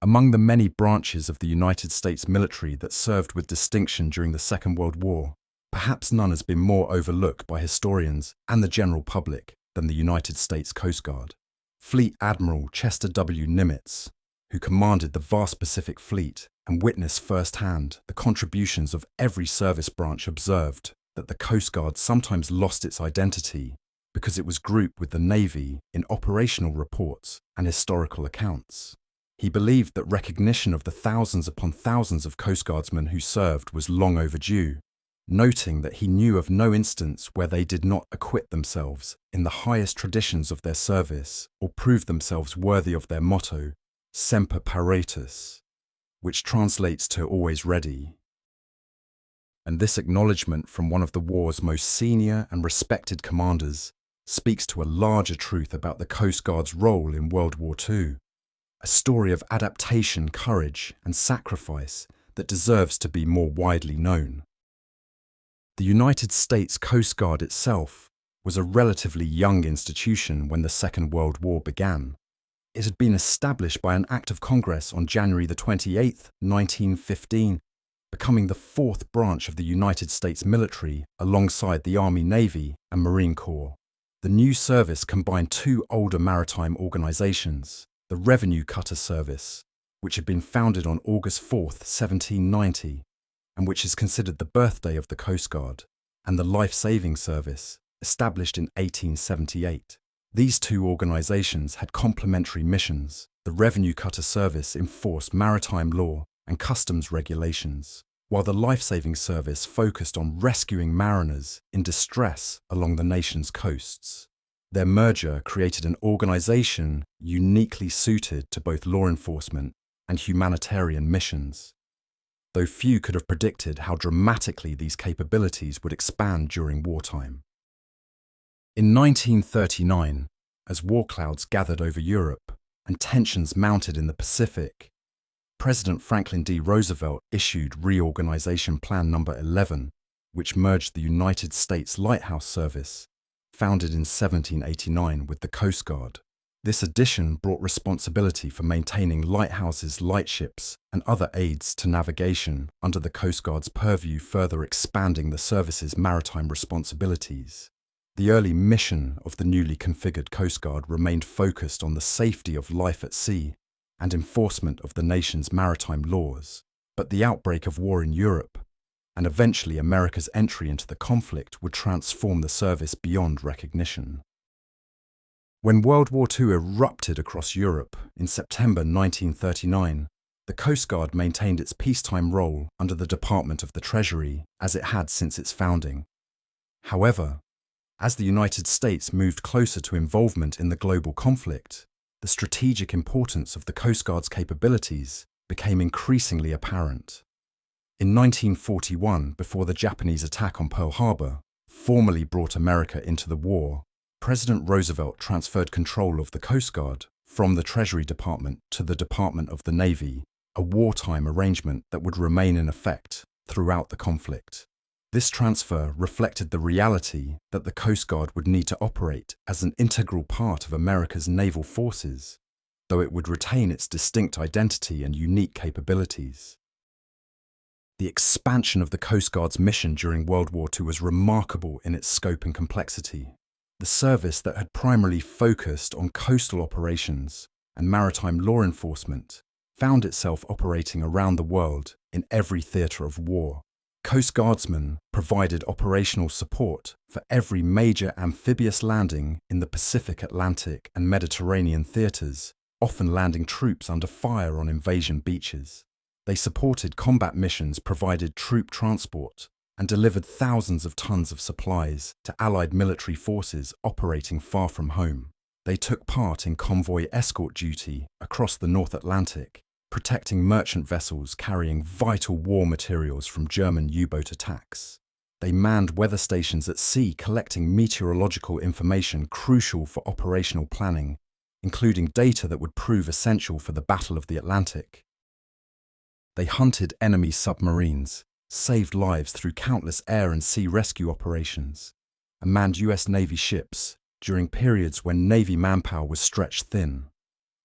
Among the many branches of the United States military that served with distinction during the Second World War, perhaps none has been more overlooked by historians and the general public than the United States Coast Guard. Fleet Admiral Chester W. Nimitz, who commanded the vast Pacific Fleet and witnessed firsthand the contributions of every service branch, observed that the Coast Guard sometimes lost its identity because it was grouped with the Navy in operational reports and historical accounts. He believed that recognition of the thousands upon thousands of Coast Guardsmen who served was long overdue, noting that he knew of no instance where they did not acquit themselves in the highest traditions of their service or prove themselves worthy of their motto, Semper Paratus, which translates to always ready. And this acknowledgement from one of the war's most senior and respected commanders speaks to a larger truth about the Coast Guard's role in World War II, a story of adaptation, courage, and sacrifice that deserves to be more widely known. The United States Coast Guard itself was a relatively young institution when the Second World War began. It had been established by an Act of Congress on January 28, 1915, becoming the fourth branch of the United States military alongside the Army, Navy, and Marine Corps. The new service combined two older maritime organizations, the Revenue Cutter Service, which had been founded on August 4, 1790, and which is considered the birthday of the Coast Guard, and the Life Saving Service, established in 1878. These two organizations had complementary missions. The Revenue Cutter Service enforced maritime law and customs regulations, while the Life Saving Service focused on rescuing mariners in distress along the nation's coasts. Their merger created an organization uniquely suited to both law enforcement and humanitarian missions, though few could have predicted how dramatically these capabilities would expand during wartime. In 1939, as war clouds gathered over Europe and tensions mounted in the Pacific, President Franklin D. Roosevelt issued Reorganization Plan No. 11, which merged the United States Lighthouse Service, founded in 1789, with the Coast Guard. This addition brought responsibility for maintaining lighthouses, lightships, and other aids to navigation under the Coast Guard's purview, further expanding the service's maritime responsibilities. The early mission of the newly configured Coast Guard remained focused on the safety of life at sea and enforcement of the nation's maritime laws, but the outbreak of war in Europe, and eventually America's entry into the conflict, would transform the service beyond recognition. When World War II erupted across Europe in September 1939, the Coast Guard maintained its peacetime role under the Department of the Treasury as it had since its founding. However, as the United States moved closer to involvement in the global conflict, the strategic importance of the Coast Guard's capabilities became increasingly apparent. In 1941, before the Japanese attack on Pearl Harbor formally brought America into the war, President Roosevelt transferred control of the Coast Guard from the Treasury Department to the Department of the Navy, a wartime arrangement that would remain in effect throughout the conflict. This transfer reflected the reality that the Coast Guard would need to operate as an integral part of America's naval forces, though it would retain its distinct identity and unique capabilities. The expansion of the Coast Guard's mission during World War II was remarkable in its scope and complexity. The service that had primarily focused on coastal operations and maritime law enforcement found itself operating around the world in every theatre of war. Coast Guardsmen provided operational support for every major amphibious landing in the Pacific, Atlantic, and Mediterranean theatres, often landing troops under fire on invasion beaches. They supported combat missions, provided troop transport, and delivered thousands of tons of supplies to Allied military forces operating far from home. They took part in convoy escort duty across the North Atlantic, protecting merchant vessels carrying vital war materials from German U-boat attacks. They manned weather stations at sea, collecting meteorological information crucial for operational planning, including data that would prove essential for the Battle of the Atlantic. They hunted enemy submarines, saved lives through countless air and sea rescue operations, and manned US Navy ships during periods when Navy manpower was stretched thin.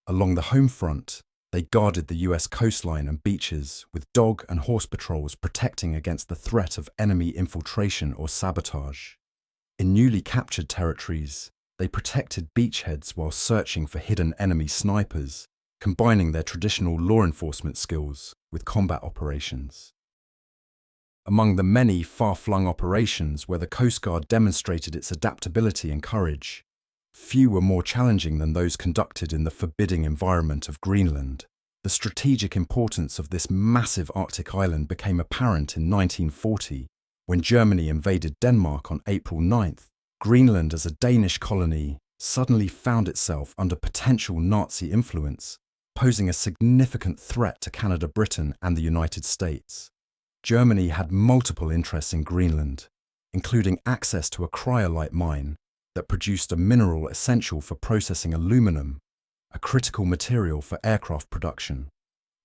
Along the home front, They guarded the US coastline and beaches, with dog and horse patrols protecting against the threat of enemy infiltration or sabotage. In newly captured territories, they protected beachheads while searching for hidden enemy snipers, combining their traditional law enforcement skills with combat operations. Among the many far-flung operations where the Coast Guard demonstrated its adaptability and courage, few were more challenging than those conducted in the forbidding environment of Greenland. The strategic importance of this massive Arctic island became apparent in 1940, when Germany invaded Denmark on April 9th. Greenland, as a Danish colony, suddenly found itself under potential Nazi influence, posing a significant threat to Canada, Britain, and the United States. Germany had multiple interests in Greenland, including access to a cryolite mine that produced a mineral essential for processing aluminum, a critical material for aircraft production.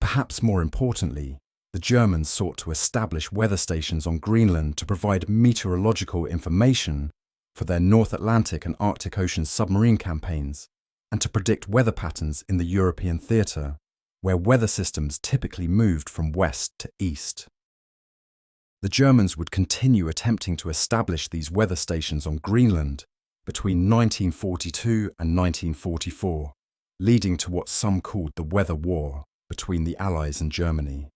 Perhaps more importantly, the Germans sought to establish weather stations on Greenland to provide meteorological information for their North Atlantic and Arctic Ocean submarine campaigns, and to predict weather patterns in the European theatre, where weather systems typically moved from west to east. The Germans would continue attempting to establish these weather stations on Greenland between 1942 and 1944, leading to what some called the Weather War between the Allies and Germany.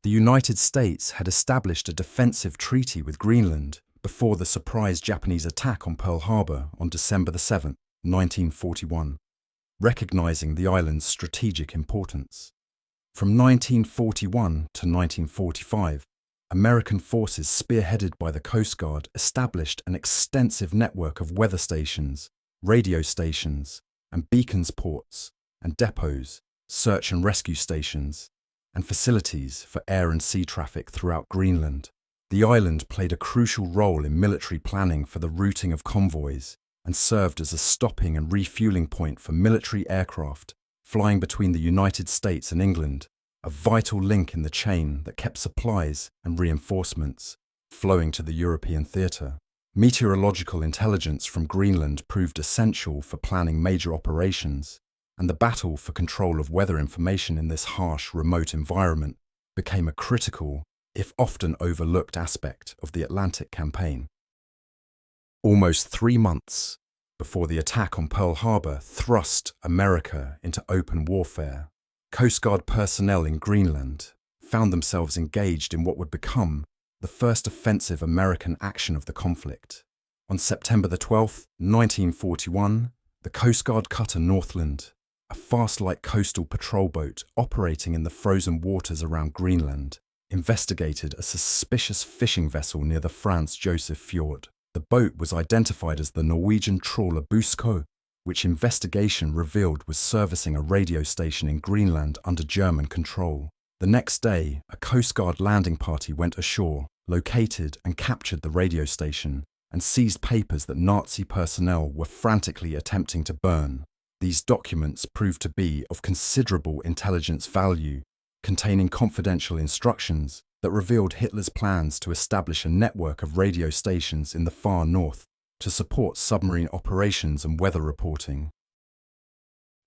The United States had established a defensive treaty with Greenland before the surprise Japanese attack on Pearl Harbor on December 7, 1941, recognizing the island's strategic importance. From 1941 to 1945, American forces spearheaded by the Coast Guard established an extensive network of weather stations, radio stations, and beacons ports and depots, search and rescue stations, and facilities for air and sea traffic throughout Greenland. The island played a crucial role in military planning for the routing of convoys and served as a stopping and refueling point for military aircraft flying between the United States and England, a vital link in the chain that kept supplies and reinforcements flowing to the European theatre. Meteorological intelligence from Greenland proved essential for planning major operations, and the battle for control of weather information in this harsh, remote environment became a critical, if often overlooked, aspect of the Atlantic campaign. Almost 3 months before the attack on Pearl Harbor thrust America into open warfare, Coast Guard personnel in Greenland found themselves engaged in what would become the first offensive American action of the conflict. On September 12, 1941, the Coast Guard cutter Northland, a fast-light coastal patrol boat operating in the frozen waters around Greenland, investigated a suspicious fishing vessel near the Franz Josef Fjord. The boat was identified as the Norwegian trawler Busko, which investigation revealed was servicing a radio station in Greenland under German control. The next day, a Coast Guard landing party went ashore, located and captured the radio station, and seized papers that Nazi personnel were frantically attempting to burn. These documents proved to be of considerable intelligence value, containing confidential instructions that revealed Hitler's plans to establish a network of radio stations in the far north to support submarine operations and weather reporting.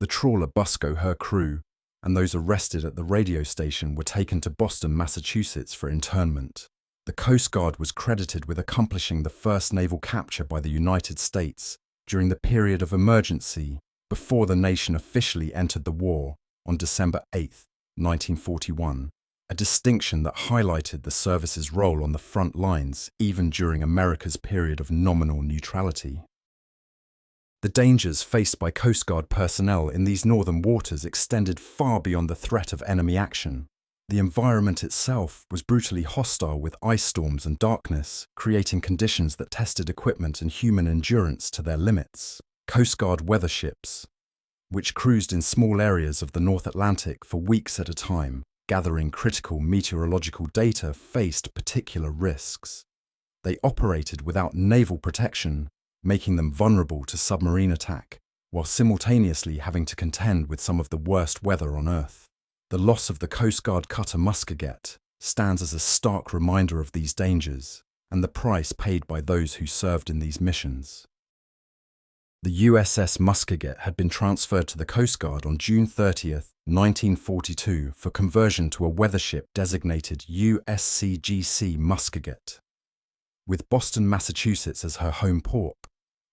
The trawler Busko, her crew, and those arrested at the radio station were taken to Boston, Massachusetts for internment. The Coast Guard was credited with accomplishing the first naval capture by the United States during the period of emergency before the nation officially entered the war on December 8, 1941, a distinction that highlighted the service's role on the front lines even during America's period of nominal neutrality. The dangers faced by Coast Guard personnel in these northern waters extended far beyond the threat of enemy action. The environment itself was brutally hostile, with ice storms and darkness, creating conditions that tested equipment and human endurance to their limits. Coast Guard weather ships, which cruised in small areas of the North Atlantic for weeks at a time, gathering critical meteorological data, faced particular risks. They operated without naval protection, making them vulnerable to submarine attack, while simultaneously having to contend with some of the worst weather on Earth. The loss of the Coast Guard cutter Muskeget stands as a stark reminder of these dangers and the price paid by those who served in these missions. The USS Muskeget had been transferred to the Coast Guard on June 30, 1942, for conversion to a weather ship designated USCGC Muskeget. With Boston, Massachusetts as her home port,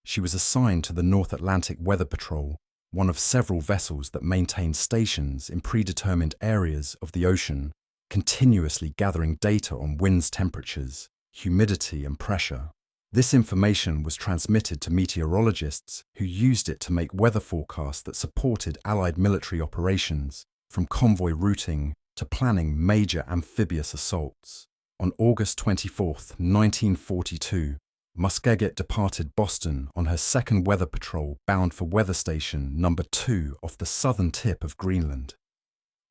she was assigned to the North Atlantic Weather Patrol, one of several vessels that maintained stations in predetermined areas of the ocean, continuously gathering data on winds, temperatures, humidity, and pressure. This information was transmitted to meteorologists who used it to make weather forecasts that supported Allied military operations, from convoy routing to planning major amphibious assaults. On August 24, 1942, Muskeget departed Boston on her second weather patrol bound for Weather Station No. 2 off the southern tip of Greenland.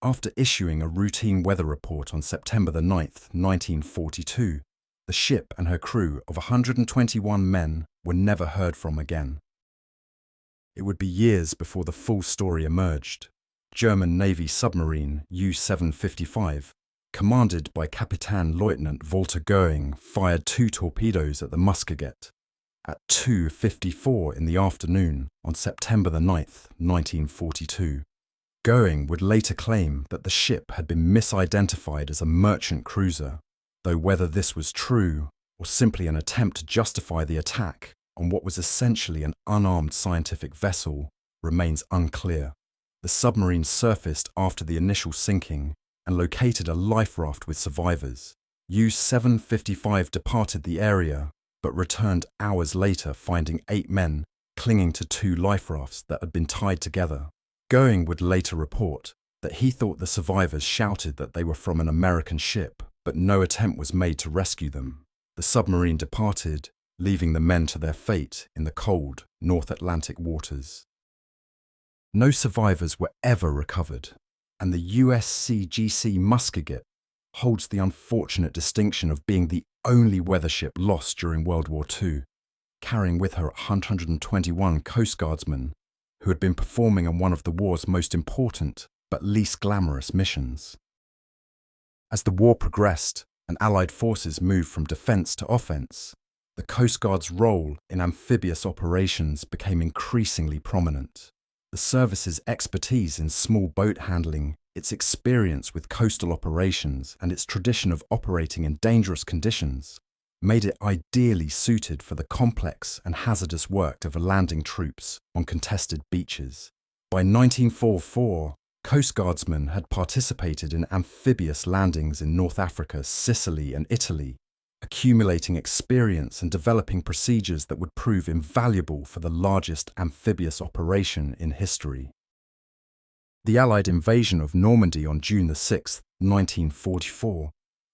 After issuing a routine weather report on September 9, 1942, the ship and her crew of 121 men were never heard from again. It would be years before the full story emerged. German Navy submarine U-755, commanded by Captain Lieutenant Walter Goering, fired 2 torpedoes at the Muskeget at 2:54 in the afternoon on September 9, 1942. Goering would later claim that the ship had been misidentified as a merchant cruiser, though whether this was true or simply an attempt to justify the attack on what was essentially an unarmed scientific vessel remains unclear. The submarine surfaced after the initial sinking and located a life raft with survivors. U-755 departed the area, but returned hours later finding 8 men clinging to 2 life rafts that had been tied together. Goering would later report that he thought the survivors shouted that they were from an American ship, but no attempt was made to rescue them. The submarine departed, leaving the men to their fate in the cold North Atlantic waters. No survivors were ever recovered, and the USCGC Muskeget holds the unfortunate distinction of being the only weather ship lost during World War II, carrying with her 121 Coast Guardsmen who had been performing on one of the war's most important but least glamorous missions. As the war progressed and Allied forces moved from defence to offence, the Coast Guard's role in amphibious operations became increasingly prominent. The service's expertise in small boat handling, its experience with coastal operations, and its tradition of operating in dangerous conditions made it ideally suited for the complex and hazardous work of landing troops on contested beaches. By 1944, Coast Guardsmen had participated in amphibious landings in North Africa, Sicily, and Italy, accumulating experience and developing procedures that would prove invaluable for the largest amphibious operation in history. The Allied invasion of Normandy on June 6, 1944,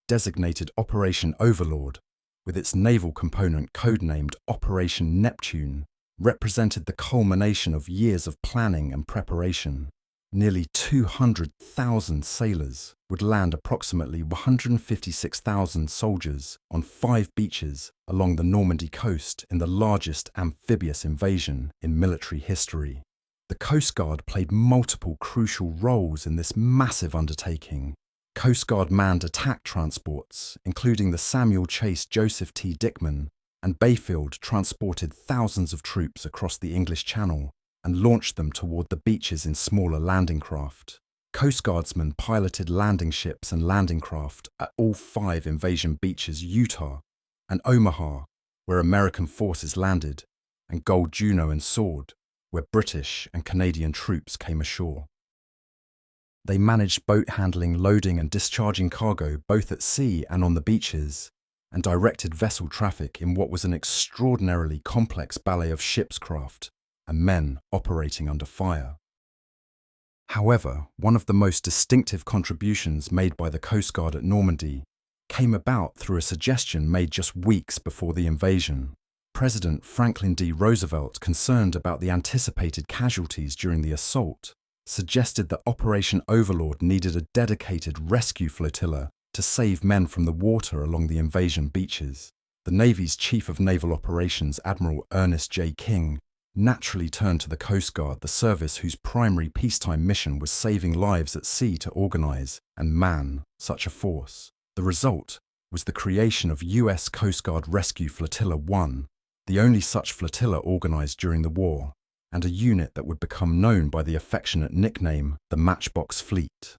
designated Operation Overlord, with its naval component codenamed Operation Neptune, represented the culmination of years of planning and preparation. Nearly 200,000 sailors would land approximately 156,000 soldiers on 5 beaches along the Normandy coast in the largest amphibious invasion in military history. The Coast Guard played multiple crucial roles in this massive undertaking. Coast Guard manned attack transports, including the Samuel Chase Joseph T. Dickman, and Bayfield transported thousands of troops across the English Channel and launched them toward the beaches in smaller landing craft. Coast Guardsmen piloted landing ships and landing craft at all 5 invasion beaches: Utah and Omaha, where American forces landed, and Gold Juno and Sword, where British and Canadian troops came ashore. They managed boat handling, loading and discharging cargo both at sea and on the beaches, and directed vessel traffic in what was an extraordinarily complex ballet of ship's craft and men operating under fire. However, one of the most distinctive contributions made by the Coast Guard at Normandy came about through a suggestion made just weeks before the invasion. President Franklin D. Roosevelt, concerned about the anticipated casualties during the assault, suggested that Operation Overlord needed a dedicated rescue flotilla to save men from the water along the invasion beaches. The Navy's Chief of Naval Operations, Admiral Ernest J. King, naturally turned to the Coast Guard, the service whose primary peacetime mission was saving lives at sea, to organize and man such a force. The result was the creation of U.S. Coast Guard Rescue Flotilla 1, the only such flotilla organized during the war, and a unit that would become known by the affectionate nickname the Matchbox Fleet.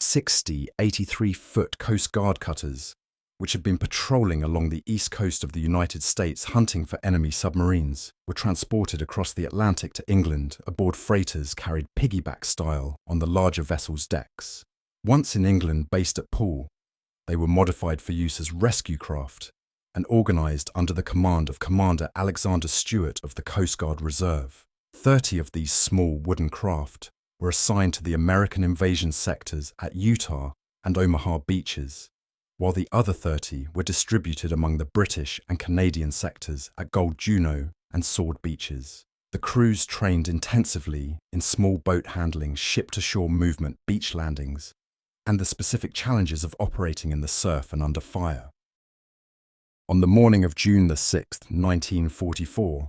60 83-foot Coast Guard cutters, which had been patrolling along the east coast of the United States hunting for enemy submarines, were transported across the Atlantic to England aboard freighters carried piggyback style on the larger vessel's decks. Once in England, based at Poole, they were modified for use as rescue craft and organised under the command of Commander Alexander Stewart of the Coast Guard Reserve. 30 of these small wooden craft were assigned to the American invasion sectors at Utah and Omaha beaches, while the other 30 were distributed among the British and Canadian sectors at Gold Juno and Sword beaches. The crews trained intensively in small boat handling, ship-to-shore movement, beach landings, and the specific challenges of operating in the surf and under fire. On the morning of June 6, 1944,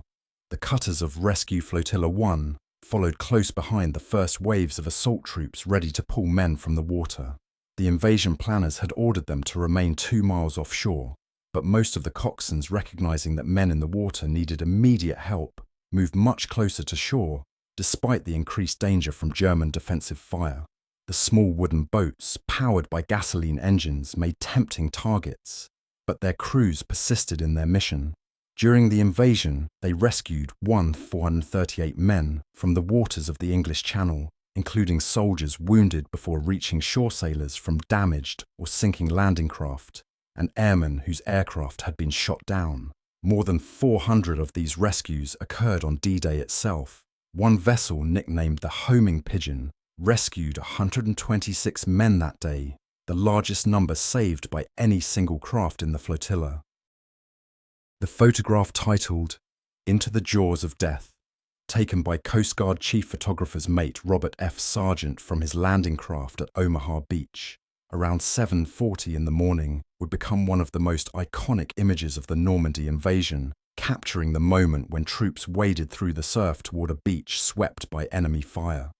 the cutters of Rescue Flotilla 1 followed close behind the first waves of assault troops ready to pull men from the water. The invasion planners had ordered them to remain 2 miles offshore, but most of the coxswains, recognizing that men in the water needed immediate help, moved much closer to shore, despite the increased danger from German defensive fire. The small wooden boats, powered by gasoline engines, made tempting targets, but their crews persisted in their mission. During the invasion, they rescued 438 men from the waters of the English Channel, including soldiers wounded before reaching shore, sailors from damaged or sinking landing craft, and airmen whose aircraft had been shot down. More than 400 of these rescues occurred on D-Day itself. One vessel, nicknamed the Homing Pigeon, rescued 126 men that day, the largest number saved by any single craft in the flotilla. The photograph, titled "Into the Jaws of Death," taken by Coast Guard Chief Photographer's mate Robert F. Sargent from his landing craft at Omaha Beach, around 7:40 in the morning, would become one of the most iconic images of the Normandy invasion, capturing the moment when troops waded through the surf toward a beach swept by enemy fire.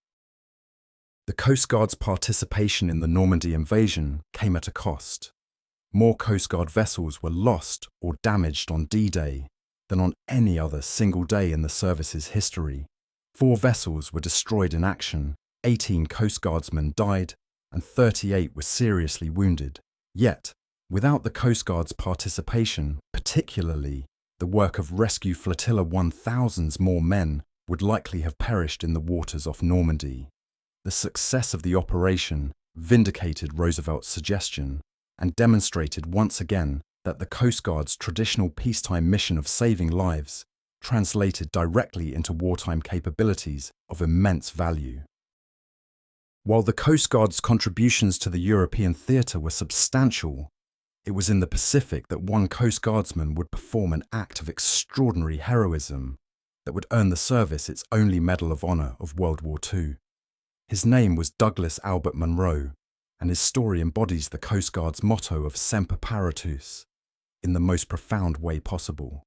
The Coast Guard's participation in the Normandy invasion came at a cost. More Coast Guard vessels were lost or damaged on D-Day than on any other single day in the service's history. 4 vessels were destroyed in action, 18 Coast Guardsmen died, and 38 were seriously wounded. Yet, without the Coast Guard's participation, particularly the work of Rescue Flotilla 1, thousands more men would likely have perished in the waters off Normandy. The success of the operation vindicated Roosevelt's suggestion and demonstrated once again that the Coast Guard's traditional peacetime mission of saving lives translated directly into wartime capabilities of immense value. While the Coast Guard's contributions to the European theatre were substantial, it was in the Pacific that one Coast Guardsman would perform an act of extraordinary heroism that would earn the service its only Medal of Honor of World War II. His name was Douglas Albert Munro, and his story embodies the Coast Guard's motto of Semper Paratus in the most profound way possible.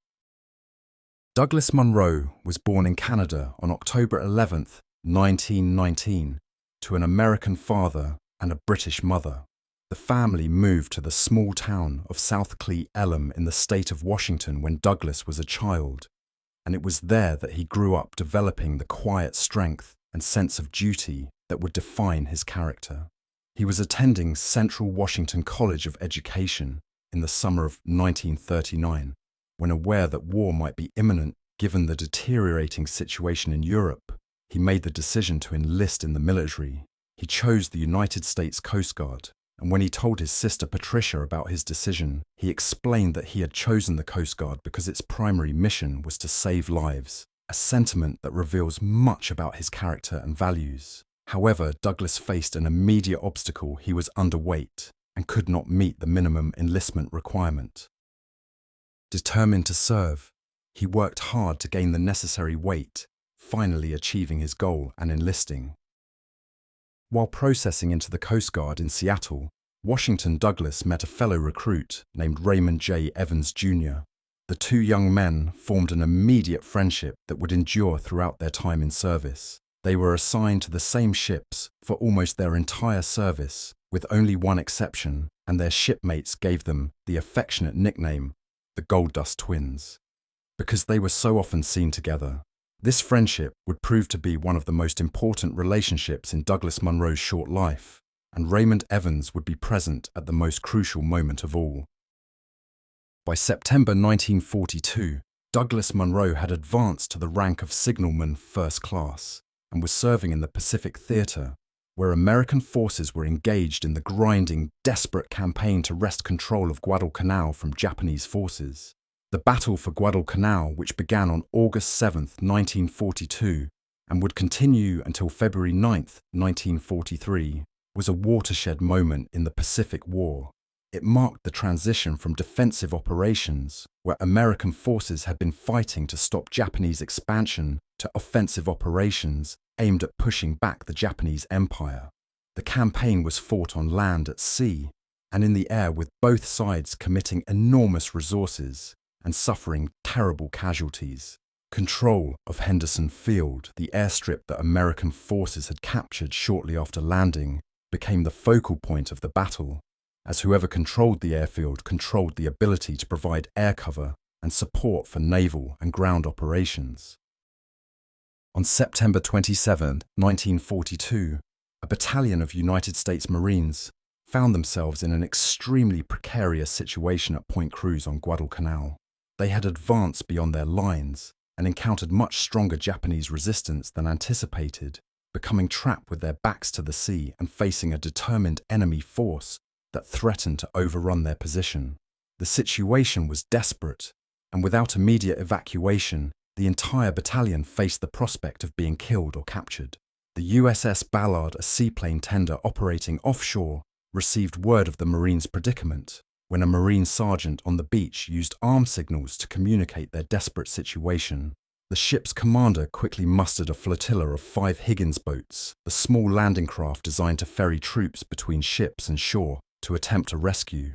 Douglas Munro was born in Canada on October 11, 1919, to an American father and a British mother. The family moved to the small town of South Cle Elum in the state of Washington when Douglas was a child, and it was there that he grew up, developing the quiet strength and sense of duty that would define his character. He was attending Central Washington College of Education in the summer of 1939, when aware that war might be imminent given the deteriorating situation in Europe. He made the decision to enlist in the military. He chose the United States Coast Guard, and when he told his sister Patricia about his decision, he explained that he had chosen the Coast Guard because its primary mission was to save lives, a sentiment that reveals much about his character and values. However, Douglas faced an immediate obstacle. He was underweight and could not meet the minimum enlistment requirement. Determined to serve, he worked hard to gain the necessary weight, finally achieving his goal and enlisting. While processing into the Coast Guard in Seattle, Washington Douglas met a fellow recruit named Raymond J. Evans, Jr. The 2 young men formed an immediate friendship that would endure throughout their time in service. They were assigned to the same ships for almost their entire service, with only one exception, and their shipmates gave them the affectionate nickname, the Gold Dust Twins. Because they were so often seen together, This friendship would prove to be one of the most important relationships in Douglas Munro's short life, and Raymond Evans would be present at the most crucial moment of all. By September 1942, Douglas Munro had advanced to the rank of Signalman First Class and was serving in the Pacific Theater, where American forces were engaged in the grinding, desperate campaign to wrest control of Guadalcanal from Japanese forces. The battle for Guadalcanal, which began on August 7, 1942, and would continue until February 9, 1943, was a watershed moment in the Pacific War. It marked the transition from defensive operations, where American forces had been fighting to stop Japanese expansion, to offensive operations aimed at pushing back the Japanese Empire. The campaign was fought on land, at sea, and in the air, with both sides committing enormous resources and suffering terrible casualties. Control of Henderson Field, the airstrip that American forces had captured shortly after landing, became the focal point of the battle, as whoever controlled the airfield controlled the ability to provide air cover and support for naval and ground operations. On September 27, 1942, a battalion of United States Marines found themselves in an extremely precarious situation at Point Cruz on Guadalcanal. They had advanced beyond their lines and encountered much stronger Japanese resistance than anticipated, becoming trapped with their backs to the sea and facing a determined enemy force that threatened to overrun their position. The situation was desperate, and without immediate evacuation, the entire battalion faced the prospect of being killed or captured. The USS Ballard, a seaplane tender operating offshore, received word of the Marines' predicament when a Marine sergeant on the beach used arm signals to communicate their desperate situation. The ship's commander quickly mustered a flotilla of 5 Higgins boats, the small landing craft designed to ferry troops between ships and shore to attempt a rescue.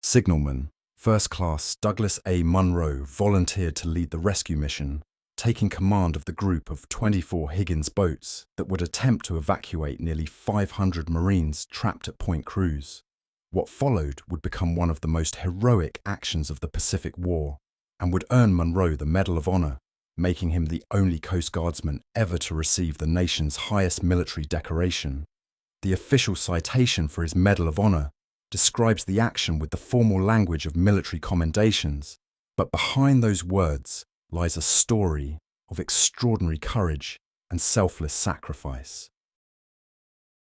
Signalman First Class Douglas A. Munro volunteered to lead the rescue mission, taking command of the group of 24 Higgins boats that would attempt to evacuate nearly 500 Marines trapped at Point Cruz. What followed would become one of the most heroic actions of the Pacific War and would earn Munro the Medal of Honor, making him the only Coast Guardsman ever to receive the nation's highest military decoration. The official citation for his Medal of Honor describes the action with the formal language of military commendations, but behind those words lies a story of extraordinary courage and selfless sacrifice.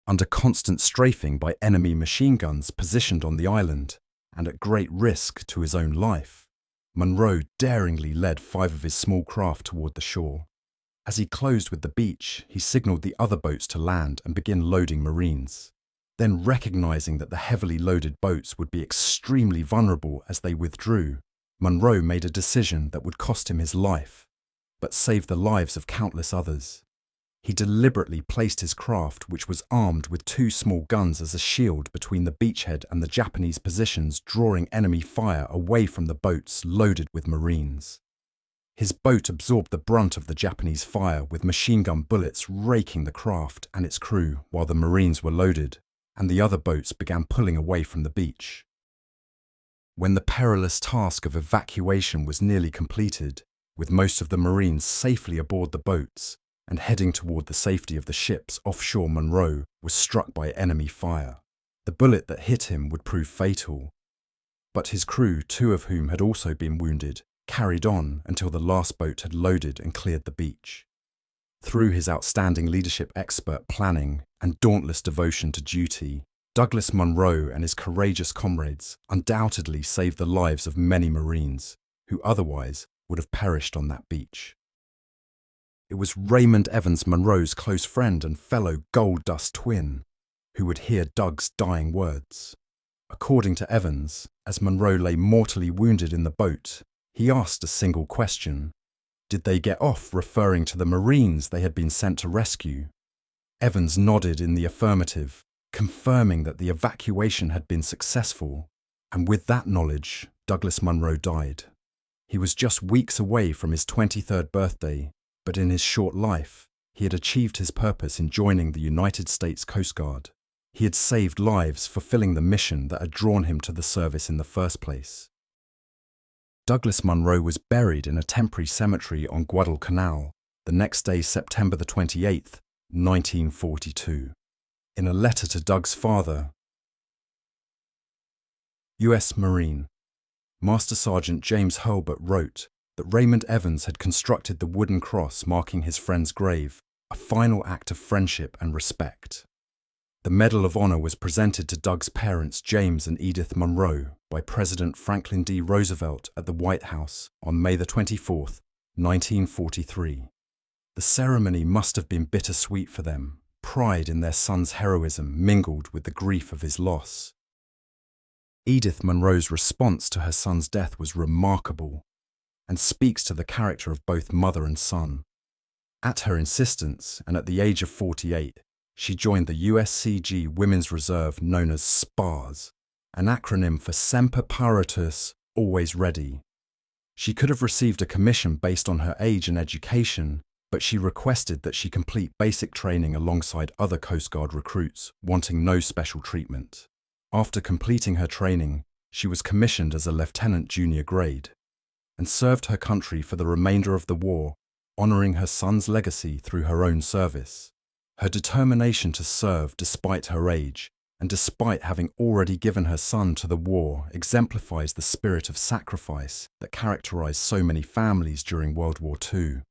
Under constant strafing by enemy machine guns positioned on the island, and at great risk to his own life, Munro daringly led 5 of his small craft toward the shore. As he closed with the beach, he signaled the other boats to land and begin loading Marines. Then, recognizing that the heavily loaded boats would be extremely vulnerable as they withdrew, Munro made a decision that would cost him his life, but save the lives of countless others. He deliberately placed his craft, which was armed with 2 small guns, as a shield between the beachhead and the Japanese positions, drawing enemy fire away from the boats loaded with Marines. His boat absorbed the brunt of the Japanese fire, with machine gun bullets raking the craft and its crew while the Marines were loaded, and the other boats began pulling away from the beach. When the perilous task of evacuation was nearly completed, with most of the Marines safely aboard the boats and heading toward the safety of the ships offshore, Munro was struck by enemy fire. The bullet that hit him would prove fatal, but his crew, 2 of whom had also been wounded, carried on until the last boat had loaded and cleared the beach. Through his outstanding leadership, expert planning, and dauntless devotion to duty, Douglas Munro and his courageous comrades undoubtedly saved the lives of many Marines who otherwise would have perished on that beach. It was Raymond Evans, Munro's close friend and fellow gold dust twin, who would hear Doug's dying words. According to Evans, as Munro lay mortally wounded in the boat, he asked a single question: did they get off, referring to the Marines they had been sent to rescue? Evans nodded in the affirmative, confirming that the evacuation had been successful, and with that knowledge, Douglas Munro died. He was just weeks away from his 23rd birthday, but in his short life, he had achieved his purpose in joining the United States Coast Guard. He had saved lives, fulfilling the mission that had drawn him to the service in the first place. Douglas Munro was buried in a temporary cemetery on Guadalcanal the next day, September the 28th, 1942. In a letter to Doug's father, U.S. Marine Master Sergeant James Hurlbut wrote that Raymond Evans had constructed the wooden cross marking his friend's grave, a final act of friendship and respect. The Medal of Honor was presented to Doug's parents, James and Edith Munro, by President Franklin D. Roosevelt at the White House on May 24, 1943. The ceremony must have been bittersweet for them. Pride in their son's heroism mingled with the grief of his loss. Edith Munro's response to her son's death was remarkable and speaks to the character of both mother and son. At her insistence, and at the age of 48, she joined the USCG Women's Reserve known as SPARS, an acronym for Semper Paratus, always ready. She could have received a commission based on her age and education, but she requested that she complete basic training alongside other Coast Guard recruits, wanting no special treatment. After completing her training, she was commissioned as a lieutenant junior grade and served her country for the remainder of the war, honoring her son's legacy through her own service. Her determination to serve despite her age and despite having already given her son to the war exemplifies the spirit of sacrifice that characterized so many families during World War II.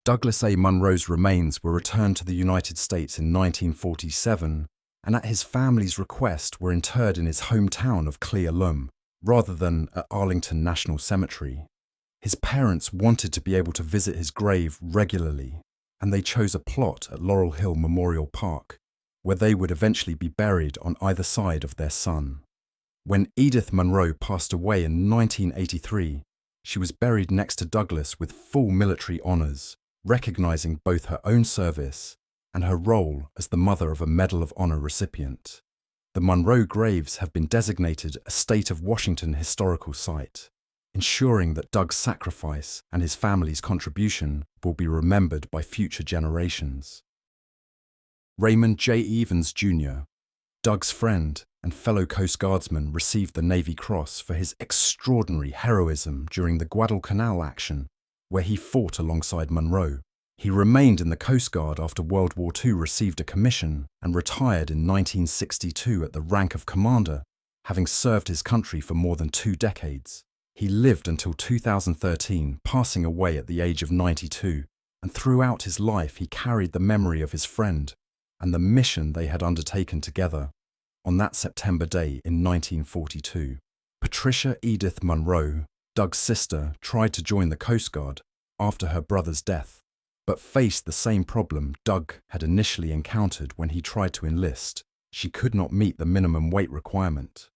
Douglas A. Munro's remains were returned to the United States in 1947, and at his family's request were interred in his hometown of Clear Lum, rather than at Arlington National Cemetery. His parents wanted to be able to visit his grave regularly, and they chose a plot at Laurel Hill Memorial Park, where they would eventually be buried on either side of their son. When Edith Munro passed away in 1983, she was buried next to Douglas with full military honors, recognizing both her own service and her role as the mother of a Medal of Honor recipient. The Munro graves have been designated a State of Washington historical site, ensuring that Doug's sacrifice and his family's contribution will be remembered by future generations. Raymond J. Evans, Jr., Doug's friend and fellow Coast Guardsman, received the Navy Cross for his extraordinary heroism during the Guadalcanal action, where he fought alongside Munro. He remained in the Coast Guard after World War II, received a commission, and retired in 1962 at the rank of commander, having served his country for more than 2 decades. He lived until 2013, passing away at the age of 92, and throughout his life he carried the memory of his friend and the mission they had undertaken together. On that September day in 1942, Patricia Edith Munro, Doug's sister, tried to join the Coast Guard after her brother's death, but faced the same problem Doug had initially encountered when he tried to enlist. She could not meet the minimum weight requirement.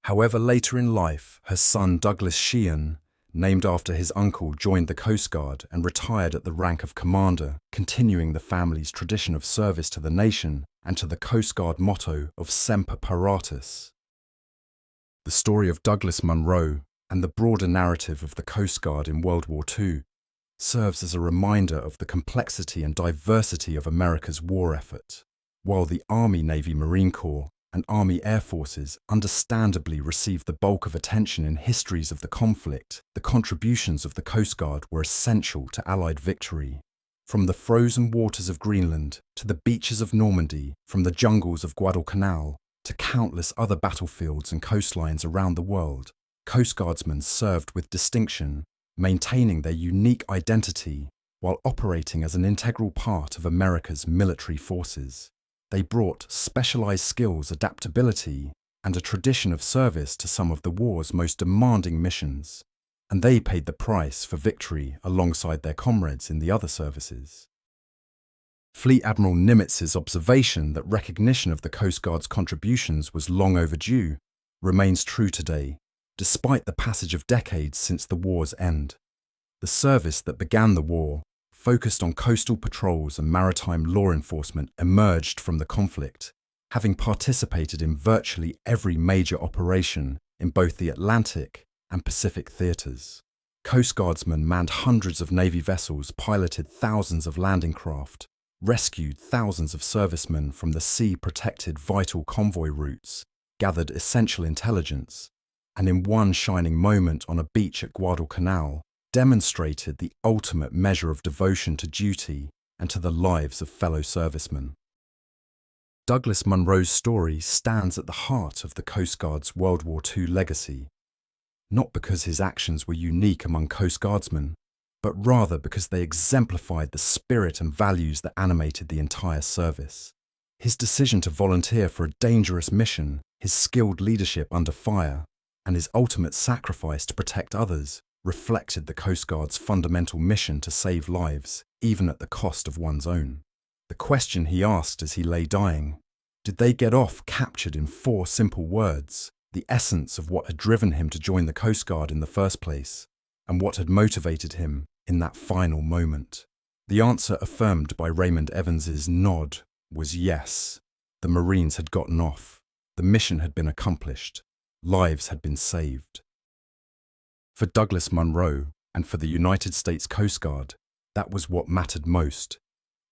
However, later in life, her son Douglas Sheehan, named after his uncle, joined the Coast Guard and retired at the rank of commander, continuing the family's tradition of service to the nation and to the Coast Guard motto of Semper Paratus. The story of Douglas Munro and the broader narrative of the Coast Guard in World War II serves as a reminder of the complexity and diversity of America's war effort. While the Army, Navy, Marine Corps and Army Air Forces understandably received the bulk of attention in histories of the conflict, the contributions of the Coast Guard were essential to Allied victory. From the frozen waters of Greenland to the beaches of Normandy, from the jungles of Guadalcanal to countless other battlefields and coastlines around the world, Coast Guardsmen served with distinction, maintaining their unique identity while operating as an integral part of America's military forces. They brought specialized skills, adaptability, and a tradition of service to some of the war's most demanding missions, and they paid the price for victory alongside their comrades in the other services. Fleet Admiral Nimitz's observation that recognition of the Coast Guard's contributions was long overdue remains true today, despite the passage of decades since the war's end. The service that began the war, focused on coastal patrols and maritime law enforcement, emerged from the conflict, having participated in virtually every major operation in both the Atlantic and Pacific theaters. Coast Guardsmen manned hundreds of Navy vessels, piloted thousands of landing craft, rescued thousands of servicemen from the sea-protected vital convoy routes, gathered essential intelligence, and in one shining moment on a beach at Guadalcanal, demonstrated the ultimate measure of devotion to duty and to the lives of fellow servicemen. Douglas Munro's story stands at the heart of the Coast Guard's World War II legacy, not because his actions were unique among Coast Guardsmen, but rather because they exemplified the spirit and values that animated the entire service. His decision to volunteer for a dangerous mission, his skilled leadership under fire, and his ultimate sacrifice to protect others reflected the Coast Guard's fundamental mission to save lives, even at the cost of one's own. The question he asked as he lay dying, did they get off, captured in 4 simple words, the essence of what had driven him to join the Coast Guard in the first place, and what had motivated him in that final moment. The answer, affirmed by Raymond Evans's nod, was yes. The Marines had gotten off. The mission had been accomplished. Lives had been saved. For Douglas Munro and for the United States Coast Guard, that was what mattered most.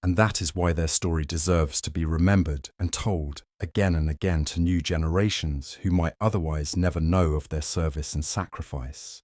And that is why their story deserves to be remembered and told again and again to new generations who might otherwise never know of their service and sacrifice.